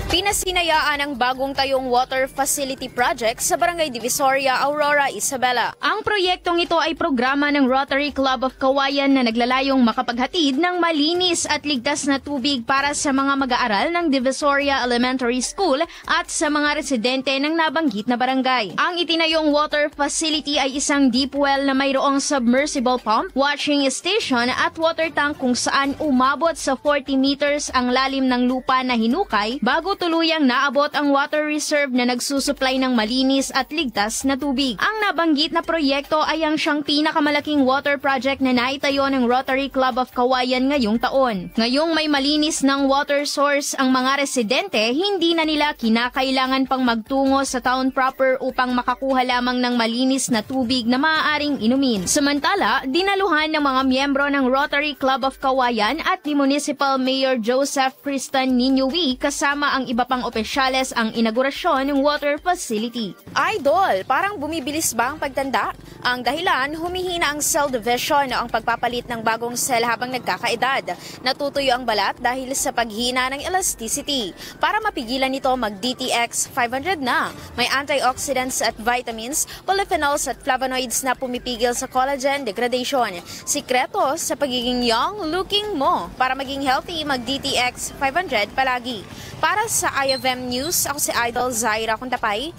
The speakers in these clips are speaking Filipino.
Pinasinayaan ang bagong tayong water facility project sa Barangay Divisoria, Aurora, Isabela. Ang proyektong ito ay programa ng Rotary Club of Kawayan na naglalayong makapaghatid ng malinis at ligtas na tubig para sa mga mag-aaral ng Divisoria Elementary School at sa mga residente ng nabanggit na barangay. Ang itinayong water facility ay isang deep well na mayroong submersible pump, washing station at water tank kung saan umabot sa 40 meters ang lalim ng lupa na hinukay bago tuluyang naabot ang water reserve na nagsusupply ng malinis at ligtas na tubig. Ang nabanggit na proyekto ay ang siyang pinakamalaking water project na naitayo ng Rotary Club of Kawayan ngayong taon. Ngayong may malinis ng water source ang mga residente, hindi na nila kinakailangan pang magtungo sa town proper upang makakuha lamang ng malinis na tubig na maaaring inumin. Samantala, dinaluhan ng mga miyembro ng Rotary Club of Kawayan at ni Municipal Mayor Joseph Cristan Niñowi kasama ang iba pang opisyales ang inaugurasyon ng water facility. Idol, parang bumibilis ba ang pagtanda? Ang dahilan, humihina ang cell division o ang pagpapalit ng bagong cell habang nagkakaedad. Natutuyo ang balat dahil sa paghina ng elasticity. Para mapigilan ito, mag-DTX 500 na. May antioxidants at vitamins, polyphenols at flavonoids na pumipigil sa collagen degradation. Sikreto sa pagiging young-looking mo. Para maging healthy, mag-DTX 500 palagi. Para sa IFM News, ako si Idol Zaira Kuntapay.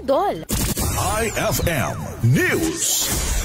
Idol! IFM News.